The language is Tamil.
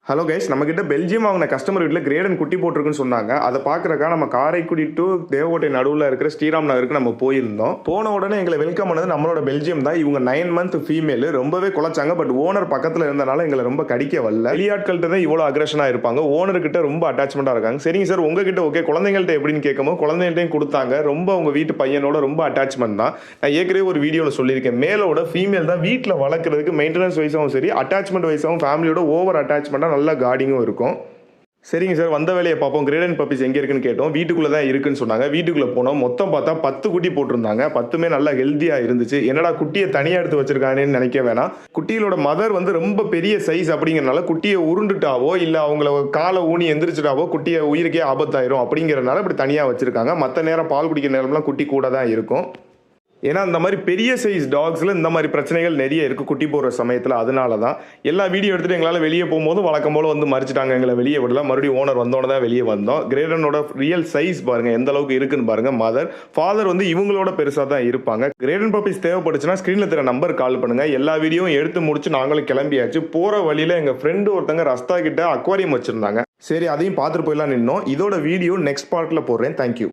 ஹலோ கைஸ், நம்மக்கிட்ட பெல்ஜியம் வாங்கின கஸ்டமர் வீட்டில் கிரேடன் குட்டி போட்டிருக்குன்னு சொன்னாங்க. அதை பார்க்குறக்கா நம்ம காரைக்குடி டு தேவகோட்டை நடுவில் இருக்கிற ஸ்ரீராம் நகருக்கு நம்ம போயிருந்தோம். போன உடனே எங்களை வெல்கம் பண்ணது நம்மளோட பெல்ஜியம் தான். இவங்க 9 மந்த் ஃபீமேல், ரொம்பவே குலைச்சாங்க. பட் ஓனர் பக்கத்தில் இருந்தனால எங்களை ரொம்ப கடிக்க வரல. வெளியாட்கள்கிட்ட தான் இவ்வளோ அக்ரஷனாக இருப்பாங்க, ஓனர்கிட்ட ரொம்ப அட்டாச்மெண்ட்டாக இருக்காங்க. சரிங்க சார், உங்ககிட்ட ஓகே, குழந்தைங்கள்ட்ட எப்படின்னு கேட்கும்போது குழந்தைகள்ட்டையும் கொடுத்தாங்க. ரொம்ப உங்கள் வீட்டு பையனோட ரொம்ப அட்டாச்மெண்ட் தான். நான் ஏற்கனவே ஒரு வீடியோவில் சொல்லியிருக்கேன், மேலோட ஃபீமேல் தான் வீட்டில் வளர்க்குறதுக்கு மெயின்டெனன்ஸ் வைஸாகவும் சரி, அட்டாச்மெண்ட் வைஸாகவும் ஃபேமிலியோட ஓவர் அட்டாச்மெண்ட்டாக நல்ல கார்டிங்கும் இருக்கும். சரிங்க சார், வந்த வேலையை பார்ப்போம். கிரேடன் பப்பீஸ் எங்கே இருக்குன்னு கேட்டோம். வீட்டுக்குள்ளே தான் இருக்குன்னு சொன்னாங்க. வீட்டுக்குள்ளே போனோம். மொத்தம் பார்த்தா 10 குட்டி போட்டிருந்தாங்க. 10மே நல்லா ஹெல்த்தியாக இருந்துச்சு. என்னடா குட்டியை தனியாக எடுத்து வச்சிருக்கானேன்னு நினைக்க வேணாம். குட்டிகளோட மதர் வந்து ரொம்ப பெரிய சைஸ் அப்படிங்கிறனால குட்டியை உருண்டுட்டாவோ இல்லை அவங்கள காலை ஊனி எந்திரிச்சிட்டாவோ குட்டியை உயிருக்கே ஆபத்தாயிரும் அப்படிங்கிறனால இப்படி தனியாக வச்சிருக்காங்க. மற்ற நேரம் பால் குடிக்கிற நேரம்லாம் குட்டி கூட தான் இருக்கும். ஏன்னா இந்த மாதிரி பெரிய சைஸ் டாக்ஸில் இந்த மாதிரி பிரச்சனைகள் நிறைய இருக்குது குட்டி போடுற சமயத்தில். அதனால தான் எல்லா வீடியோ எடுத்துகிட்டு எங்களால் வெளியே போகும்போது வழக்கம் போல் வந்து மறிச்சிட்டாங்க, எங்களை வெளியே விடல. மறுபடியும் ஓனர் வந்தோட தான் வெளியே வந்தோம். கிரேடனோட ரியல் சைஸ் பாருங்கள், எந்த அளவுக்கு இருக்குன்னு பாருங்கள். மதர் ஃபாதர் வந்து இவங்களோட பெருசாக தான் இருப்பாங்க. கிரேடன் பப்பீஸ் தேவைப்பட்டுச்சுன்னா ஸ்க்ரீனில் தெரிய நம்பர் கால் பண்ணுங்கள். எல்லா வீடியோவும் எடுத்து முடிச்சு நாங்களும் கிளம்பியாச்சு. போகிற வழியில் எங்கள் ஃப்ரெண்டு ஒருத்தங்க ரஸ்தா கிட்ட அக்வாரியம் வச்சுருந்தாங்க. சரி, அதையும் பார்த்துட்டு போயிடலாம் நின்னோம். இதோட வீடியோ நெக்ஸ்ட் பார்ட்டில் போடுறேன். தேங்க்யூ.